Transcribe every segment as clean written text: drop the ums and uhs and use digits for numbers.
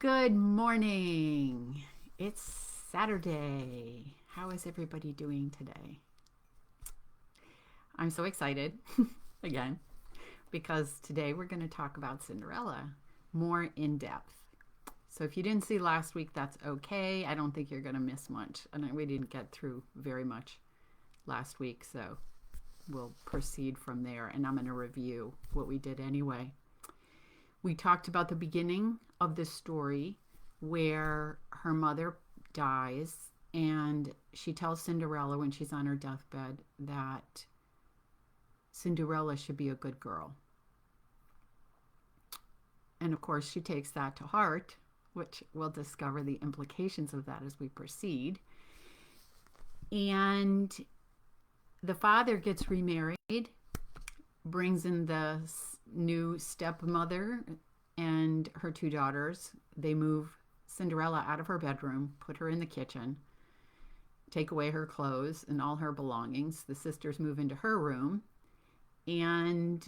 Good morning. It's Saturday. How is everybody doing today? I'm so excited again because today we're going to talk about Cinderella more in depth. So if you didn't see last week, that's okay. I don't think you're going to miss much. And we didn't get through very much last week, so we'll proceed from there. And I'm going to review what we did anyway. We talked about the beginning of the story where her mother dies and she tells Cinderella when she's on her deathbed that Cinderella should be a good girl. And of course, she takes that to heart, which we'll discover the implications of that as we proceed. And the father gets remarried, brings in the new stepmother and her two daughters. They move Cinderella out of her bedroom, put her in the kitchen, take away her clothes and all her belongings. The sisters move into her room, and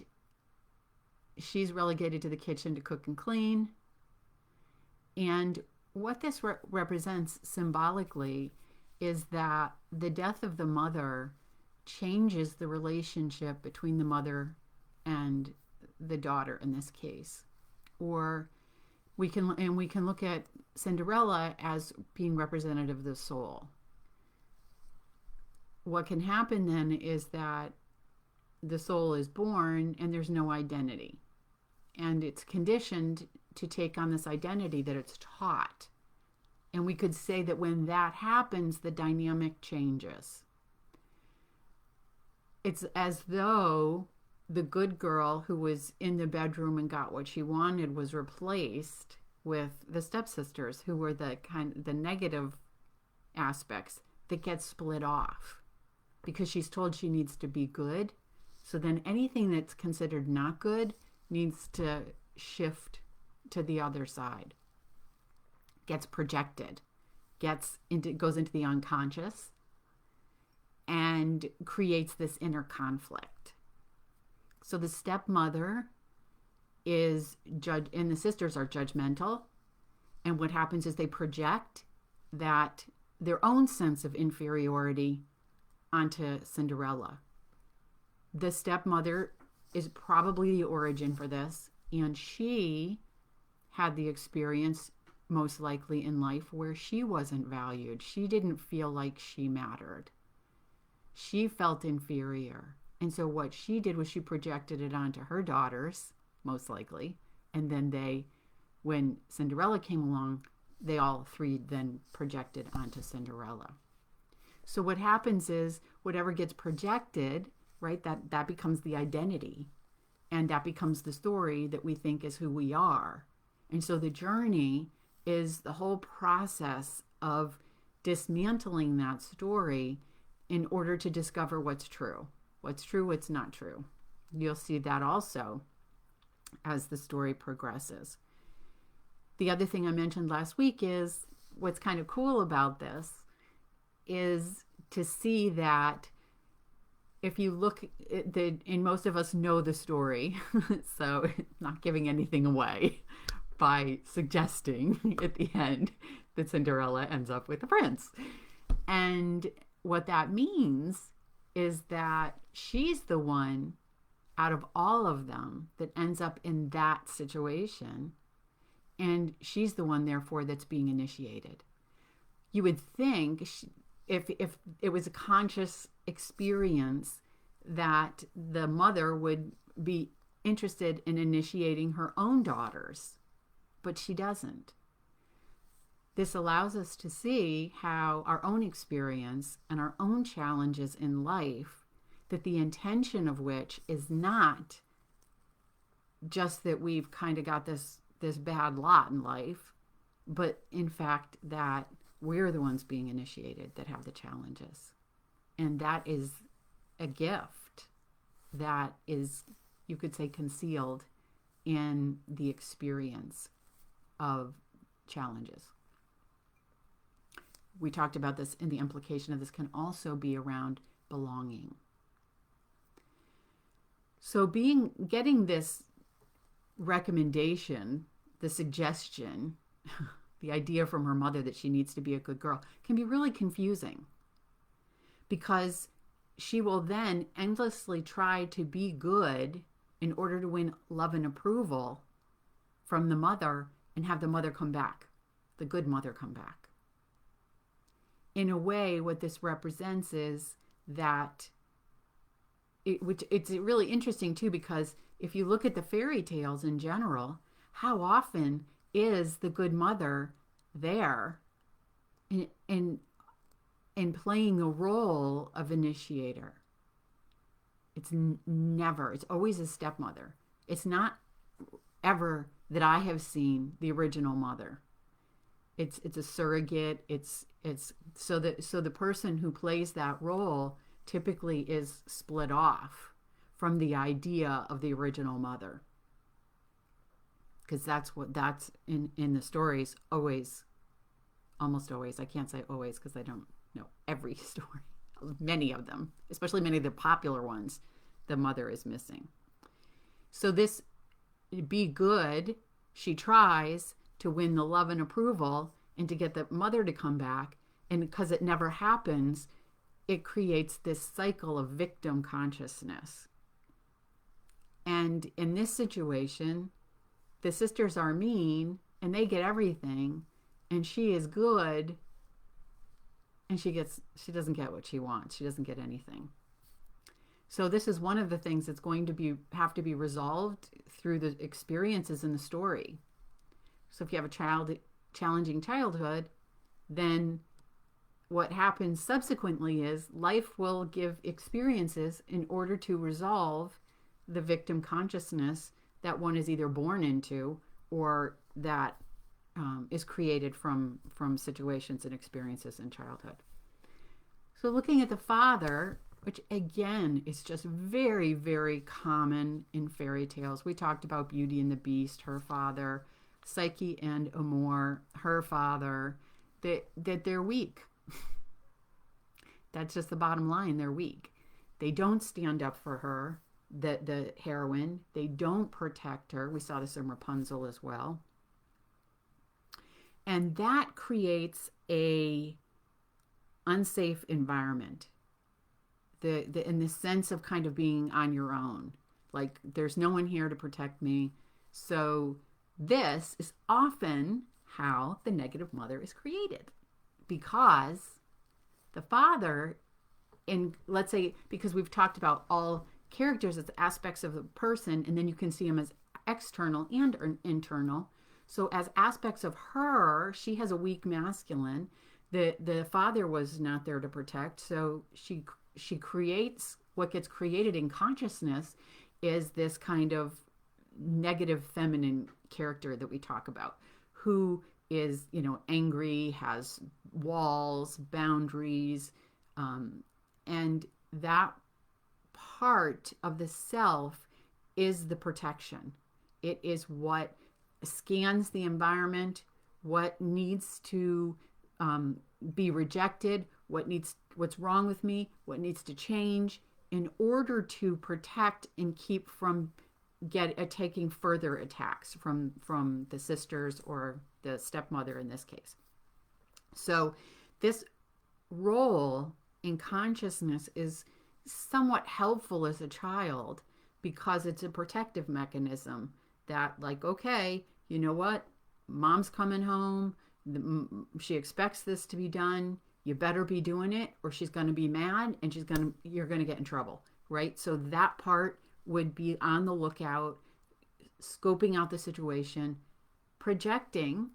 she's relegated to the kitchen to cook and clean. And what this represents symbolically is that the death of the mother changes the relationship between the mother and the daughter in this case. Or we can look at Cinderella as being representative of the soul. What can happen then is that the soul is born and there's no identity. And it's conditioned to take on this identity that it's taught. And we could say that when that happens, the dynamic changes. It's as though the good girl who was in the bedroom and got what she wanted was replaced with the stepsisters, who were the negative aspects that get split off because she's told she needs to be good. So then anything that's considered not good needs to shift to the other side, gets projected, goes into the unconscious, and creates this inner conflict. So the stepmother is and the sisters are judgmental. And what happens is they project that their own sense of inferiority onto Cinderella. The stepmother is probably the origin for this. And she had the experience most likely in life where she wasn't valued. She didn't feel like she mattered. She felt inferior. And so what she did was she projected it onto her daughters, most likely. And then when Cinderella came along, they all three then projected onto Cinderella. So what happens is whatever gets projected, right, that becomes the identity. And that becomes the story that we think is who we are. And so the journey is the whole process of dismantling that story in order to discover what's true. What's true, what's not true. You'll see that also as the story progresses. The other thing I mentioned last week is what's kind of cool about this is to see that if you look, and most of us know the story, so not giving anything away by suggesting at the end that Cinderella ends up with the prince. And what that means is that she's the one out of all of them that ends up in that situation. And she's the one, therefore, that's being initiated. You would think if it was a conscious experience that the mother would be interested in initiating her own daughters, but she doesn't. This allows us to see how our own experience and our own challenges in life, that the intention of which is not just that we've kind of got this bad lot in life, but in fact that we're the ones being initiated that have the challenges. And that is a gift that is, you could say, concealed in the experience of challenges. We talked about this, and the implication of this can also be around belonging. So getting this recommendation, the suggestion the idea from her mother that she needs to be a good girl, can be really confusing, because she will then endlessly try to be good in order to win love and approval from the mother and have the mother come back, the good mother come back. In a way, what this represents is that, which it's really interesting too, because if you look at the fairy tales in general, how often is the good mother there in playing a role of initiator? It's never. It's always a stepmother. It's not ever that I have seen the original mother. It's a surrogate. It's so the person who plays that role typically is split off from the idea of the original mother, because that's in the stories always, almost always. I can't say always because I don't know every story. Many of them, especially many of the popular ones, the mother is missing. So this be good, she tries to win the love and approval and to get the mother to come back, and because it never happens, it creates this cycle of victim consciousness. And in this situation, the sisters are mean and they get everything, and she is good and she doesn't get what she wants. She doesn't get anything. So this is one of the things that's going to have to be resolved through the experiences in the story. So if you have a challenging childhood, then what happens subsequently is life will give experiences in order to resolve the victim consciousness that one is either born into or that is created from situations and experiences in childhood. So looking at the father, which again is just very, very common in fairy tales. We talked about Beauty and the Beast, her father, Psyche and Amor, her father, that they're weak. That's just the bottom line. They're weak. They don't stand up for her, the heroine. They don't protect her. We saw this in Rapunzel as well. And that creates a unsafe environment. In the sense of kind of being on your own. Like, there's no one here to protect me. So this is often how the negative mother is created. Because the father, let's say, because we've talked about all characters as aspects of the person, and then you can see them as external and internal. So as aspects of her, she has a weak masculine. The father was not there to protect, so she creates, what gets created in consciousness is this kind of negative feminine character that we talk about, who is, angry, has walls, boundaries, and that part of the self is the protection. It is what scans the environment, what needs to be rejected, what's wrong with me, what needs to change in order to protect and keep from taking further attacks from the sisters or the stepmother in this case. So this role in consciousness is somewhat helpful as a child because it's a protective mechanism that, like, okay, you know what? Mom's coming home. She expects this to be done. You better be doing it or she's going to be mad and you're going to get in trouble, right? So that part would be on the lookout, scoping out the situation, projecting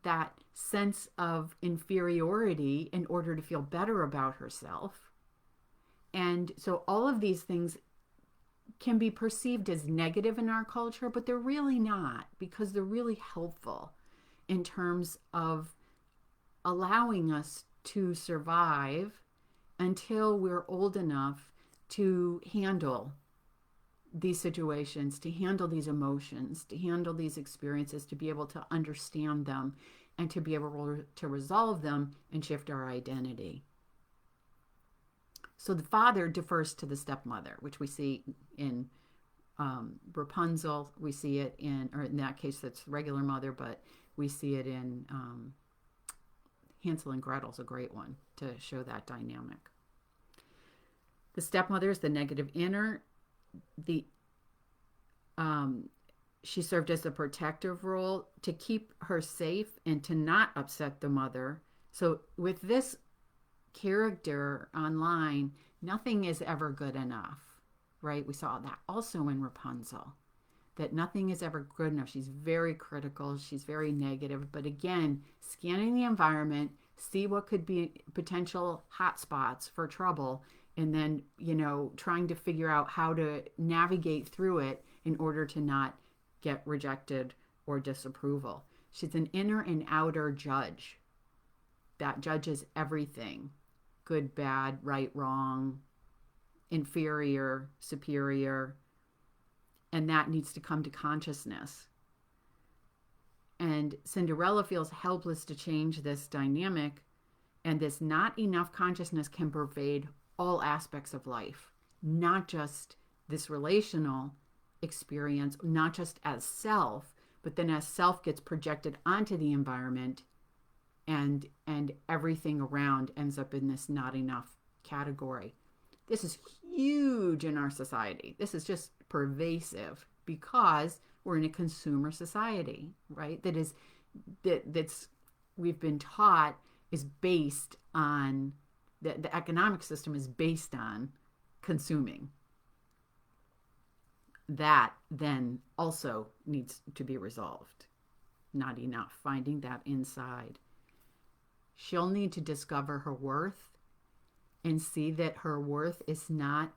that sense of inferiority in order to feel better about herself. And so all of these things can be perceived as negative in our culture, but they're really not, because they're really helpful in terms of allowing us to survive until we're old enough to handle these situations, to handle these emotions, to handle these experiences, to be able to understand them and to be able to resolve them and shift our identity. So the father defers to the stepmother, which we see in Rapunzel. We see it in that case, that's regular mother, but We see it in Hansel and Gretel's a great one to show that dynamic. The stepmother is the negative inner. She served as a protective role to keep her safe and to not upset the mother. So with this character online, nothing is ever good enough, right? We saw that also in Rapunzel, that nothing is ever good enough. She's very critical. She's very negative. But again, scanning the environment, see what could be potential hot spots for trouble, and then, trying to figure out how to navigate through it in order to not get rejected or disapproval. She's an inner and outer judge that judges everything: good, bad, right, wrong, inferior, superior, and that needs to come to consciousness. And Cinderella feels helpless to change this dynamic, and this not enough consciousness can pervade all aspects of life, not just this relational experience, not just as self, but then as self gets projected onto the environment, and everything around ends up in this not enough category. This is huge in our society. This is just pervasive because we're in a consumer society, right? That's we've been taught is based on the economic system is based on consuming. That then also needs to be resolved. Not enough. Finding that inside. She'll need to discover her worth and see that her worth is not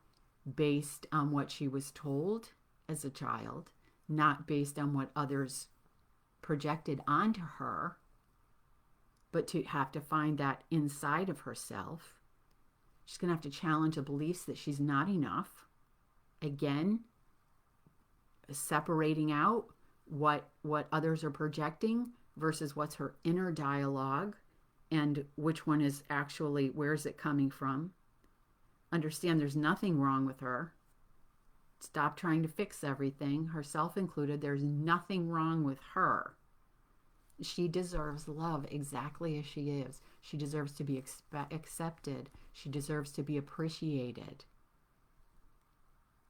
based on what she was told as a child, not based on what others projected onto her, but to have to find that inside of herself. She's going to have to challenge the beliefs that she's not enough. Again, separating out what others are projecting versus what's her inner dialogue, and which one is actually, where's it coming from? Understand there's nothing wrong with her. Stop trying to fix everything, herself included. There's nothing wrong with her. She deserves love exactly as she is. She deserves to be accepted. She deserves to be appreciated.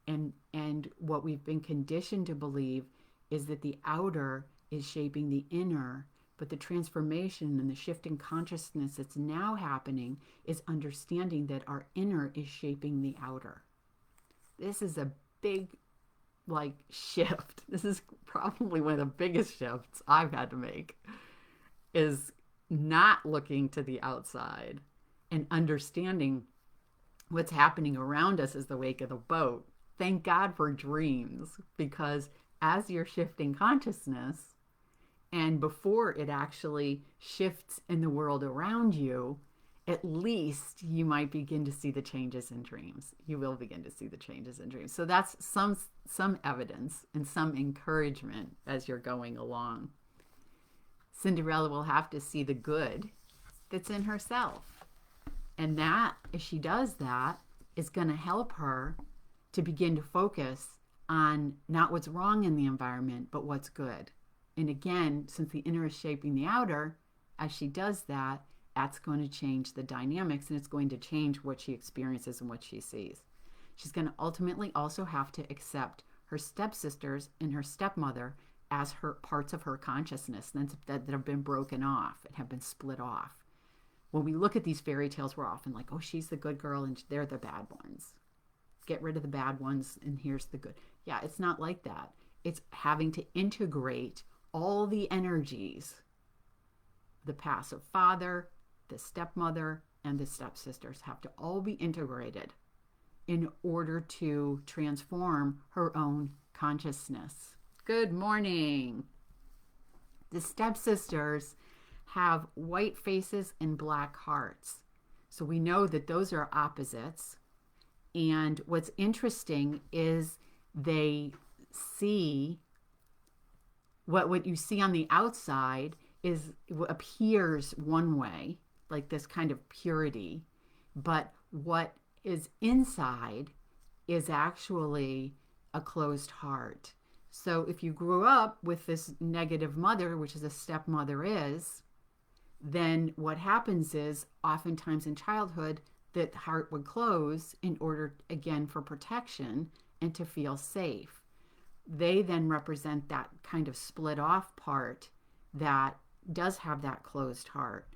And what we've been conditioned to believe is that the outer is shaping the inner, but the transformation and the shift in consciousness that's now happening is understanding that our inner is shaping the outer. This is a big, shift. This is probably one of the biggest shifts I've had to make, is not looking to the outside and understanding what's happening around us as the wake of the boat. Thank God for dreams, because as you're shifting consciousness, and before it actually shifts in the world around you, at least you might begin to see the changes in dreams. You will begin to see the changes in dreams. So that's some evidence and some encouragement as you're going along. Cinderella will have to see the good that's in herself. And that, if she does that, is going to help her to begin to focus on not what's wrong in the environment, but what's good. And again, since the inner is shaping the outer, as she does that, that's going to change the dynamics, and it's going to change what she experiences and what she sees. She's going to ultimately also have to accept her stepsisters and her stepmother as her parts of her consciousness that have been broken off and have been split off. When we look at these fairy tales, we're often like, oh, she's the good girl and they're the bad ones. Get rid of the bad ones and here's the good. Yeah, it's not like that. It's having to integrate all the energies, the passive father, the stepmother, and the stepsisters have to all be integrated in order to transform her own consciousness. Good morning. The stepsisters have white faces and black hearts. So we know that those are opposites. And what's interesting is they see what you see on the outside is what appears one way, like this kind of purity, but what is inside is actually a closed heart. So if you grew up with this negative mother, which is a stepmother is, then what happens is oftentimes in childhood that heart would close in order, again, for protection and to feel safe. They then represent that kind of split off part that does have that closed heart,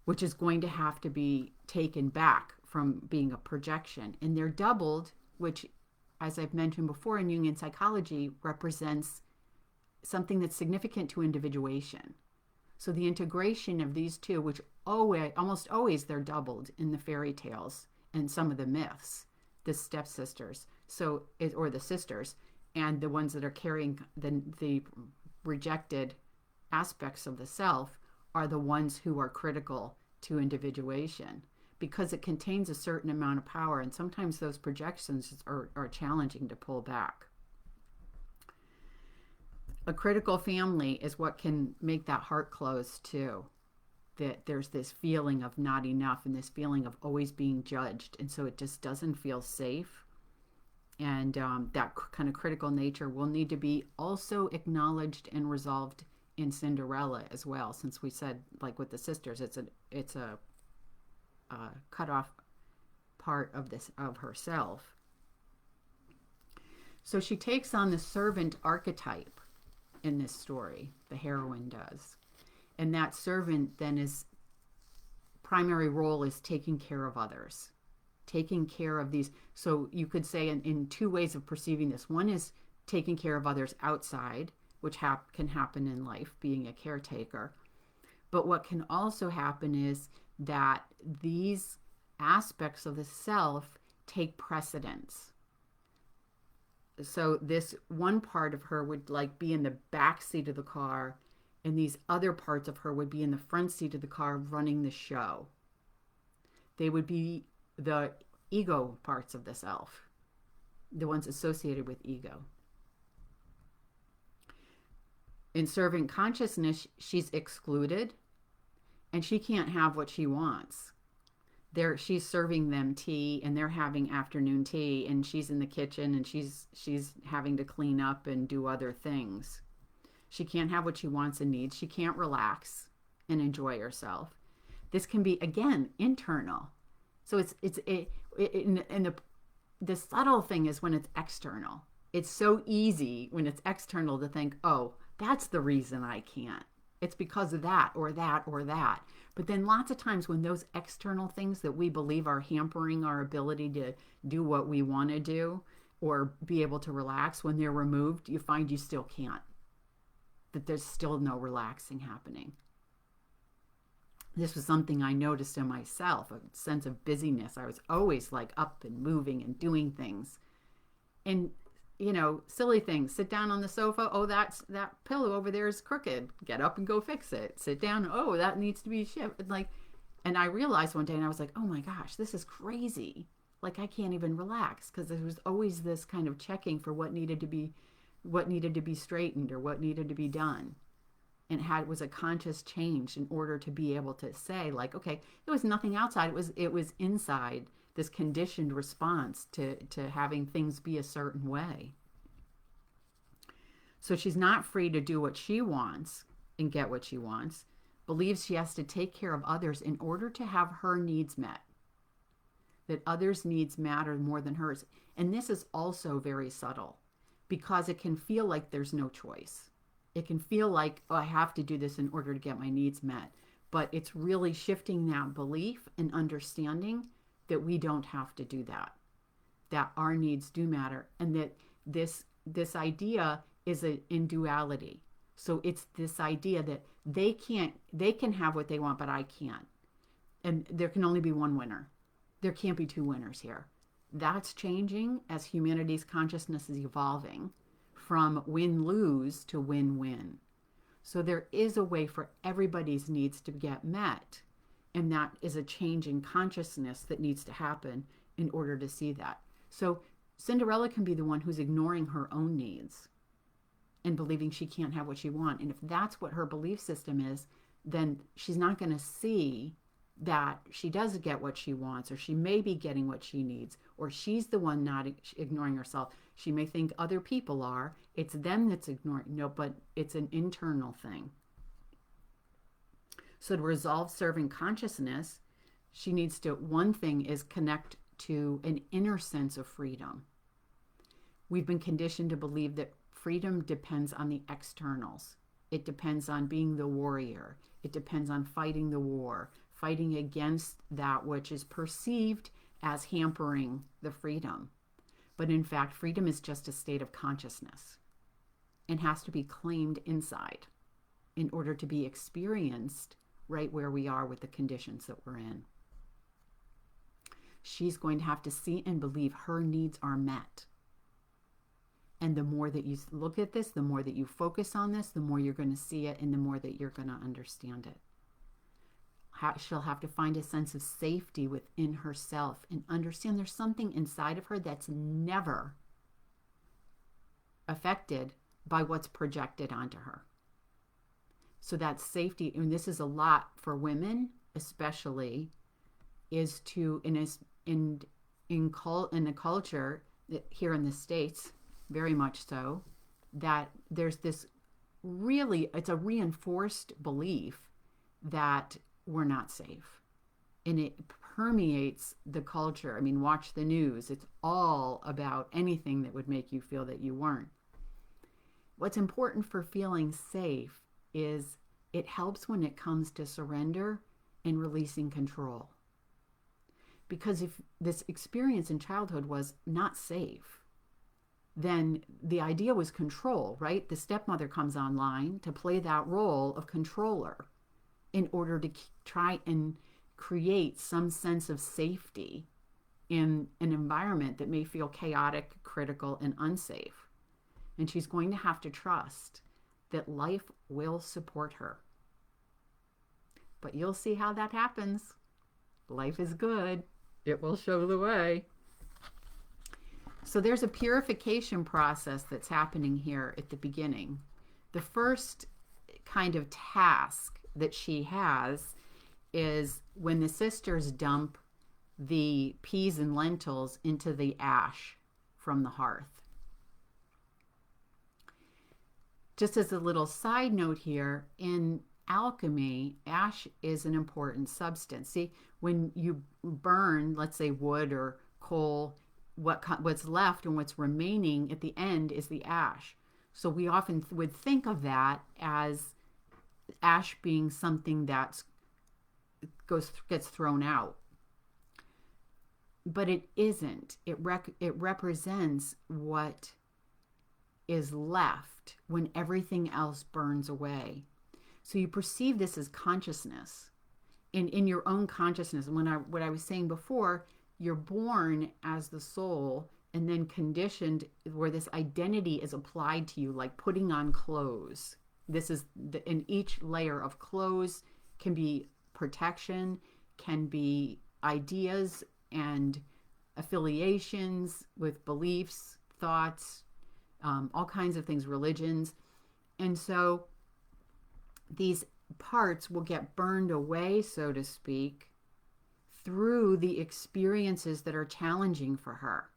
which is going to have to be taken back from being a projection. And they're doubled, which, as I've mentioned before in Jungian psychology, represents something that's significant to individuation. So the integration of these two, which almost always they're doubled in the fairy tales and some of the myths, the stepsisters, or the sisters, and the ones that are carrying the rejected aspects of the self are the ones who are critical to individuation, because it contains a certain amount of power, and sometimes those projections are challenging to pull back. A critical family is what can make that heart close too. That there's this feeling of not enough and this feeling of always being judged, and so it just doesn't feel safe. And that kind of critical nature will need to be also acknowledged and resolved in Cinderella as well, since we said, like with the sisters, it's a cut off part of herself. So she takes on the servant archetype in this story, the heroine does. And that servant then is primary role is taking care of others, taking care of these. So you could say in two ways of perceiving this. One is taking care of others outside, which can happen in life, being a caretaker. But what can also happen is that these aspects of the self take precedence. So this one part of her would like be in the back seat of the car, and these other parts of her would be in the front seat of the car running the show. They would be the ego parts of the self, the ones associated with ego. In servant consciousness, she's excluded, and she can't have what she wants. She's serving them tea, and they're having afternoon tea, and she's in the kitchen, and she's having to clean up and do other things. She can't have what she wants and needs. She can't relax and enjoy herself. This can be, again, internal. So the subtle thing is when it's external. It's so easy when it's external to think, oh, that's the reason I can't. It's because of that or that or that. But then lots of times when those external things that we believe are hampering our ability to do what we want to do or be able to relax, when they're removed, you find you still can't. That there's still no relaxing happening. This was something I noticed in myself, a sense of busyness. I was always like up and moving and doing things. And silly things. Sit down on the sofa. Oh, that pillow over there is crooked. Get up and go fix it. Sit down. Oh, that needs to be shifted. And I realized one day, and I was like, oh my gosh, this is crazy. Like I can't even relax because there was always this kind of checking for what needed to be straightened or what needed to be done. And was a conscious change in order to be able to say, like, okay, it was nothing outside. It was inside. This conditioned response to having things be a certain way. So she's not free to do what she wants and get what she wants, believes she has to take care of others in order to have her needs met, that others' needs matter more than hers. And this is also very subtle because it can feel like there's no choice. It can feel like, oh, I have to do this in order to get my needs met. But it's really shifting that belief and understanding that we don't have to do that our needs do matter, and that this idea is in duality. So it's this idea that they can have what they want, but I can't. And there can only be one winner. There can't be two winners here. That's changing as humanity's consciousness is evolving from win-lose to win-win. So there is a way for everybody's needs to get met. And that is a change in consciousness that needs to happen in order to see that. So Cinderella can be the one who's ignoring her own needs and believing she can't have what she wants. And if that's what her belief system is, then she's not going to see that she does get what she wants, or she may be getting what she needs, or she's the one not ignoring herself. She may think other people are. It's them that's ignoring. No, but it's an internal thing. So to resolve serving consciousness, she needs to, one thing is connect to an inner sense of freedom. We've been conditioned to believe that freedom depends on the externals. It depends on being the warrior. It depends on fighting the war, fighting against that which is perceived as hampering the freedom. But in fact, freedom is just a state of consciousness and has to be claimed inside in order to be experienced right where we are with the conditions that we're in. She's going to have to see and believe her needs are met. And the more that you look at this, the more that you focus on this, the more you're going to see it and the more that you're going to understand it. She'll have to find a sense of safety within herself and understand there's something inside of her that's never affected by what's projected onto her. So that safety, and this is a lot for women especially, is to, in the culture here in the States, very much so, that there's this really, it's a reinforced belief that we're not safe. And it permeates the culture. I mean, watch the news. It's all about anything that would make you feel that you weren't. What's important for feeling safe is it helps when it comes to surrender and releasing control. Because if this experience in childhood was not safe, then the idea was control, right? The stepmother comes online to play that role of controller in order to try and create some sense of safety in an environment that may feel chaotic, critical, and unsafe. And she's going to have to trust that life will support her. But you'll see how that happens. Life is good. It will show the way. So there's a purification process that's happening here at the beginning. The first kind of task that she has is when the sisters dump the peas and lentils into the ash from the hearth. Just as a little side note here, in alchemy, ash is an important substance. See, when you burn, let's say wood or coal, what's left and what's remaining at the end is the ash. So we often would think of that as ash being something that gets thrown out. But it isn't. It represents what is left when everything else burns away. So you perceive this as consciousness. In your own consciousness. And what I was saying before, you're born as the soul and then conditioned where this identity is applied to you, like putting on clothes. This is in each layer of clothes can be protection, can be ideas and affiliations with beliefs, thoughts, all kinds of things, religions. And so these parts will get burned away, so to speak, through the experiences that are challenging for her.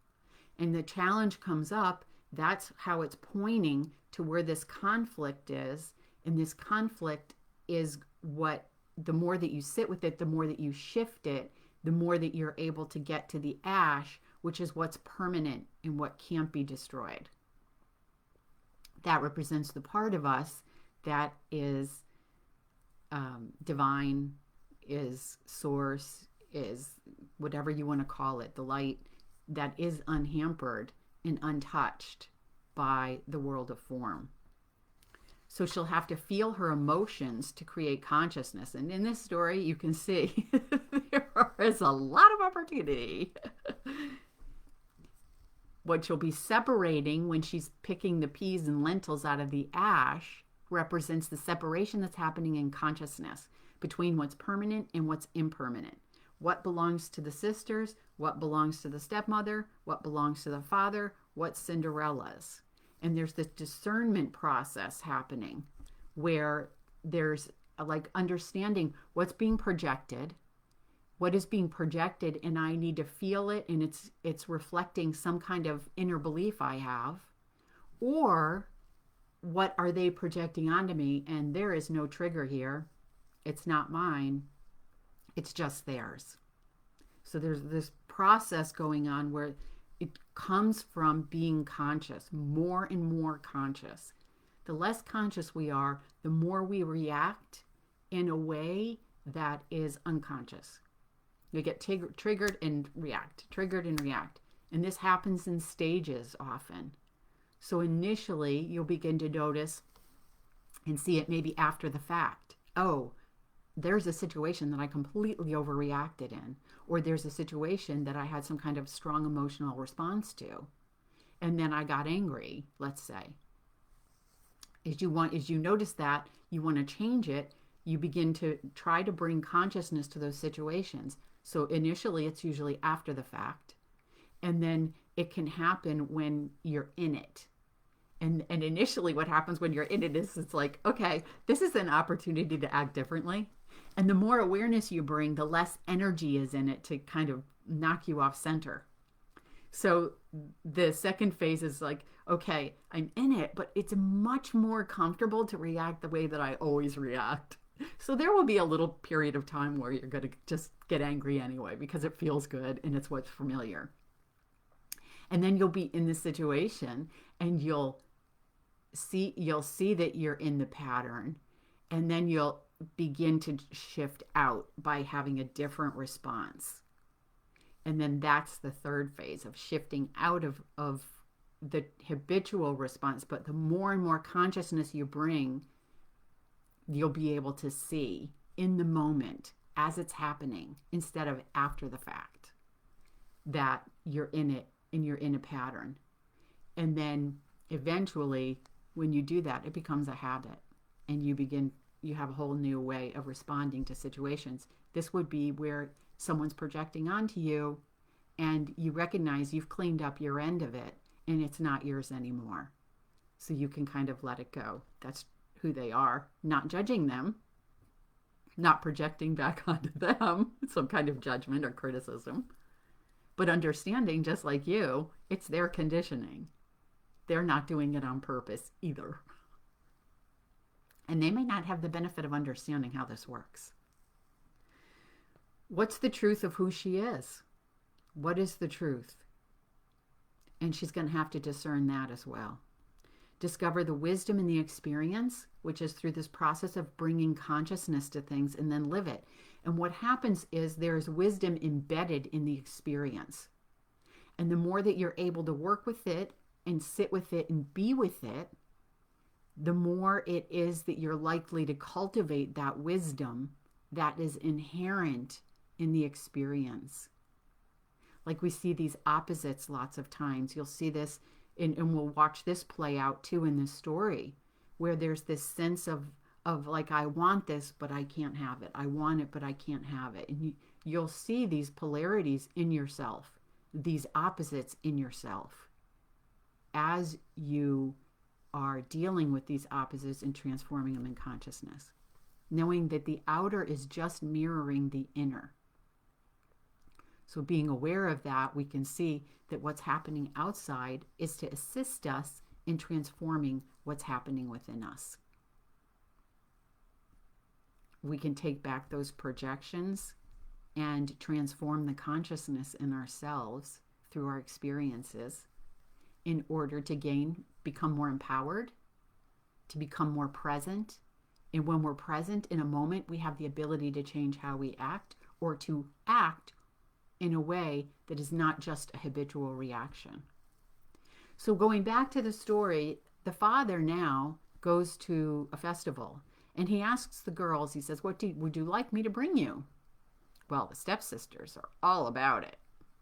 And the challenge comes up, that's how it's pointing to where this conflict is. And this conflict is what, the more that you sit with it, the more that you shift it, the more that you're able to get to the ash, which is what's permanent and what can't be destroyed. That represents the part of us that is divine, is source, is whatever you want to call it, the light that is unhampered and untouched by the world of form. So she'll have to feel her emotions to create consciousness. And in this story, you can see there is a lot of opportunity. What she'll be separating when she's picking the peas and lentils out of the ash represents the separation that's happening in consciousness between what's permanent and what's impermanent. What belongs to the sisters, what belongs to the stepmother, what belongs to the father, what's Cinderella's. And there's this discernment process happening where there's like understanding what's being projected what is being projected, and I need to feel it, and it's reflecting some kind of inner belief I have, or what are they projecting onto me, and there is no trigger here. It's not mine. It's just theirs. So there's this process going on where it comes from being conscious, more and more conscious. The less conscious we are, the more we react in a way that is unconscious. You get triggered and react, triggered and react. And this happens in stages often. So initially, you'll begin to notice and see it maybe after the fact. Oh, there's a situation that I completely overreacted in, or there's a situation that I had some kind of strong emotional response to, and then I got angry, let's say. As you notice that, you want to change it, you begin to try to bring consciousness to those situations. So initially, it's usually after the fact, and then it can happen when you're in it. And initially what happens when you're in it is it's like, okay, this is an opportunity to act differently. And the more awareness you bring, the less energy is in it to kind of knock you off center. So the second phase is like, okay, I'm in it, but it's much more comfortable to react the way that I always react. So there will be a little period of time where you're going to just get angry anyway because it feels good and it's what's familiar. And then you'll be in this situation and you'll see that you're in the pattern, and then you'll begin to shift out by having a different response. And then that's the third phase of shifting out of the habitual response. But the more and more consciousness you bring, you'll be able to see in the moment as it's happening instead of after the fact that you're in it and you're in a pattern. And then eventually when you do that, it becomes a habit, and you have a whole new way of responding to situations. This would be where someone's projecting onto you and you recognize you've cleaned up your end of it and it's not yours anymore. So you can kind of let it go. That's who they are, not judging them, not projecting back onto them some kind of judgment or criticism, but understanding, just like you, it's their conditioning. They're not doing it on purpose either. And they may not have the benefit of understanding how this works. What's the truth of who she is? What is the truth? And she's going to have to discern that as well. Discover the wisdom in the experience, which is through this process of bringing consciousness to things, and then live it. And what happens is there's wisdom embedded in the experience. And the more that you're able to work with it and sit with it and be with it, the more it is that you're likely to cultivate that wisdom that is inherent in the experience. Like we see these opposites lots of times. You'll see this, and we'll watch this play out too in this story, where there's this sense of like, I want this, but I can't have it. I want it, but I can't have it. And you'll see these polarities in yourself, these opposites in yourself, as you are dealing with these opposites and transforming them in consciousness, knowing that the outer is just mirroring the inner. So being aware of that, we can see that what's happening outside is to assist us in transforming what's happening within us. We can take back those projections and transform the consciousness in ourselves through our experiences in order to become more empowered, to become more present. And when we're present in a moment, we have the ability to change how we act, or to act in a way that is not just a habitual reaction. So going back to the story, the father now goes to a festival and he asks the girls, he says, would you like me to bring you? Well, the stepsisters are all about it.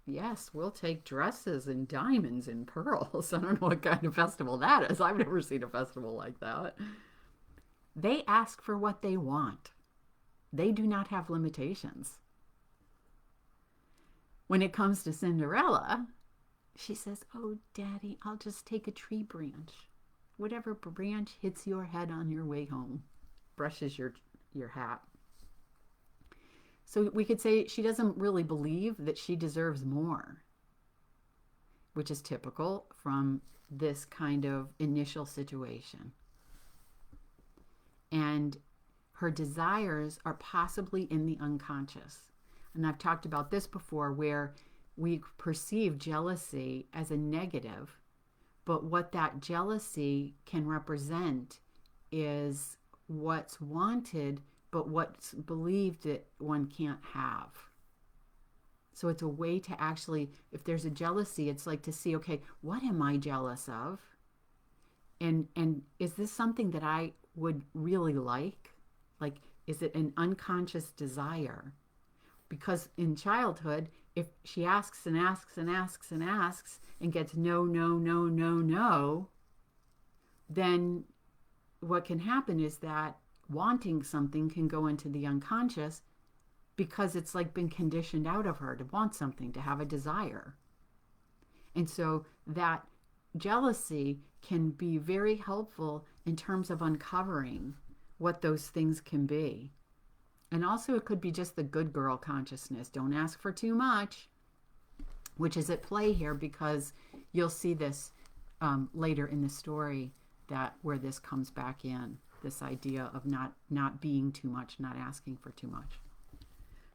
Yes, we'll take dresses and diamonds and pearls. I don't know what kind of festival that is. I've never seen a festival like that. They ask for what they want. They do not have limitations. When it comes to Cinderella, she says, oh, Daddy, I'll just take a tree branch. Whatever branch hits your head on your way home, brushes your hat. So we could say she doesn't really believe that she deserves more, which is typical from this kind of initial situation. And her desires are possibly in the unconscious. And I've talked about this before, where we perceive jealousy as a negative, but what that jealousy can represent is what's wanted, but what's believed that one can't have. So it's a way to actually, if there's a jealousy, it's like to see, okay, what am I jealous of? And is this something that I would really like? Like, is it an unconscious desire? Because in childhood, if she asks and asks and asks and asks and gets no, no, no, no, no, then what can happen is that wanting something can go into the unconscious, because it's like been conditioned out of her to want something, to have a desire. And so that jealousy can be very helpful in terms of uncovering what those things can be. And also it could be just the good girl consciousness. Don't ask for too much, which is at play here, because you'll see this later in the story, that where this comes back in, this idea of not being too much, not asking for too much.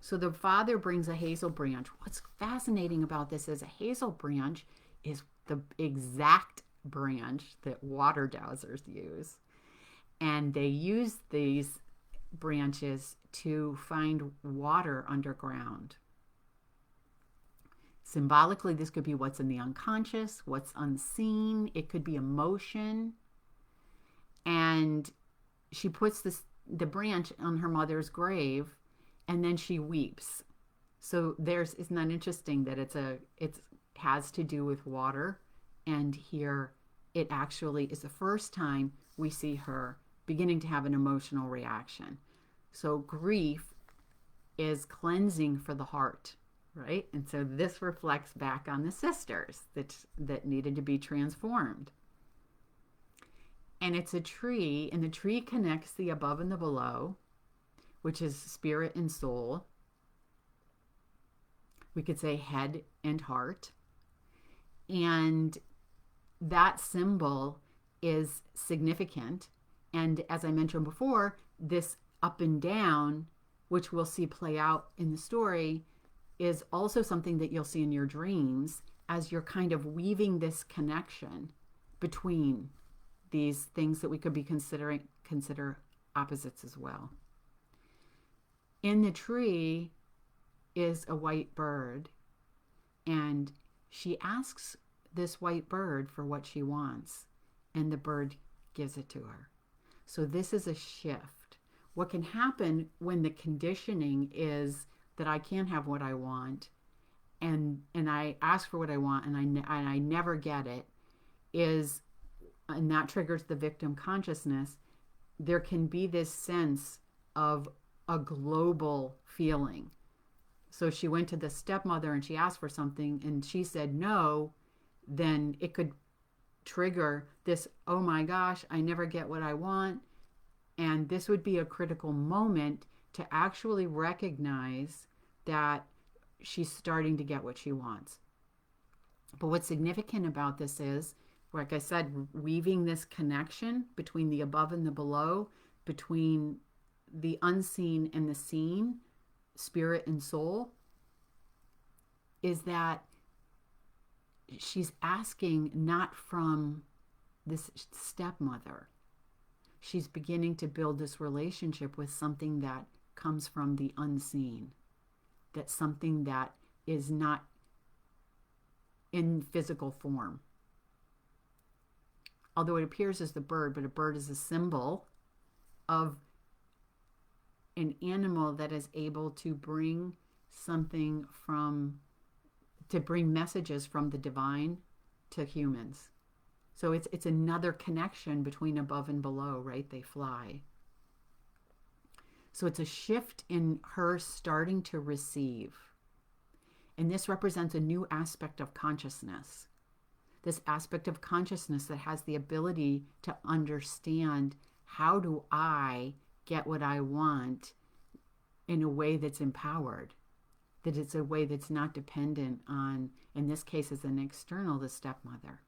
So the father brings a hazel branch. What's fascinating about this is a hazel branch is the exact branch that water dowsers use. And they use these branches to find water underground. Symbolically, this could be what's in the unconscious, what's unseen. It could be emotion. And she puts the branch on her mother's grave, and then she weeps. So isn't that interesting that it has to do with water, and here it actually is the first time we see her beginning to have an emotional reaction. So grief is cleansing for the heart, right? And so this reflects back on the sisters that needed to be transformed. And it's a tree, and the tree connects the above and the below, which is spirit and soul. We could say head and heart. And that symbol is significant. And as I mentioned before, this up and down, which we'll see play out in the story, is also something that you'll see in your dreams as you're kind of weaving this connection between these things that we could be consider opposites as well. In the tree is a white bird, and she asks this white bird for what she wants, and the bird gives it to her. So this is a shift. What can happen when the conditioning is that I can't have what I want, and I ask for what I want, and I never get it, and that triggers the victim consciousness. There can be this sense of a global feeling. So she went to the stepmother and she asked for something and she said no, then it could trigger this, oh my gosh, I never get what I want. And this would be a critical moment to actually recognize that she's starting to get what she wants. But what's significant about this is, like I said, weaving this connection between the above and the below, between the unseen and the seen, spirit and soul, is that she's asking not from this stepmother. She's beginning to build this relationship with something that comes from the unseen, that's something that is not in physical form. Although it appears as the bird, but a bird is a symbol of an animal that is able to bring bring messages from the divine to humans. So it's another connection between above and below, right? They fly. So it's a shift in her starting to receive. And this represents a new aspect of consciousness. This aspect of consciousness that has the ability to understand, how do I get what I want in a way that's empowered, that it's a way that's not dependent on, in this case, as an external, the stepmother,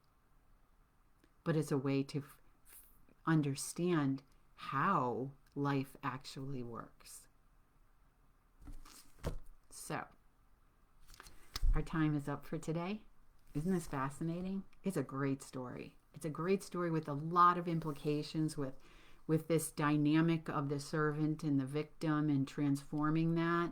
but it's a way to understand how life actually works. So, our time is up for today. Isn't this fascinating? It's a great story. It's a great story with a lot of implications with this dynamic of the servant and the victim and transforming that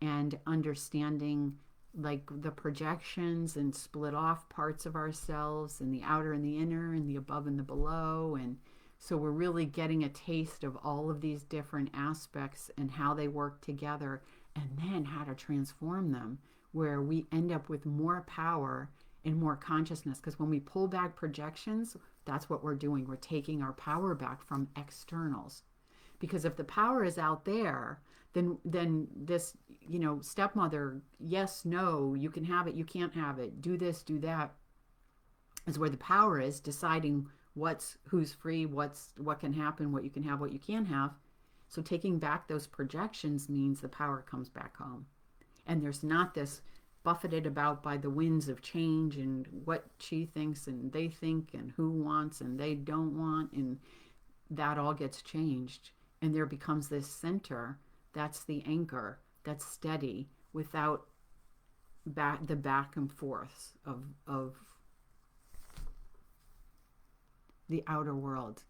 and understanding like the projections and split off parts of ourselves and the outer and the inner and the above and the below. And so we're really getting a taste of all of these different aspects and how they work together, and then how to transform them, where we end up with more power and more consciousness. Because when we pull back projections, that's what we're doing. We're taking our power back from externals. Because if the power is out there, then this, stepmother, yes, no, you can have it, you can't have it, do this, do that, is where the power is, deciding who's free, what can happen, what you can have, what you can't have. So taking back those projections means the power comes back home. And there's not this buffeted about by the winds of change and what she thinks and they think and who wants and they don't want, and that all gets changed. And there becomes this center that's the anchor, that's steady, without the back and forth of the outer world.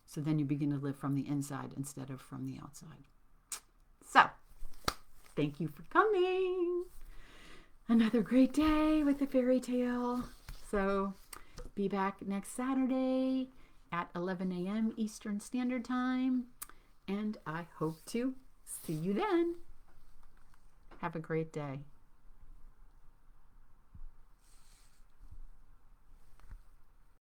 So then you begin to live from the inside instead of from the outside. So, thank you for coming. Another great day with the fairy tale. So, be back next Saturday at 11 a.m. Eastern Standard Time. And I hope to see you then. Have a great day.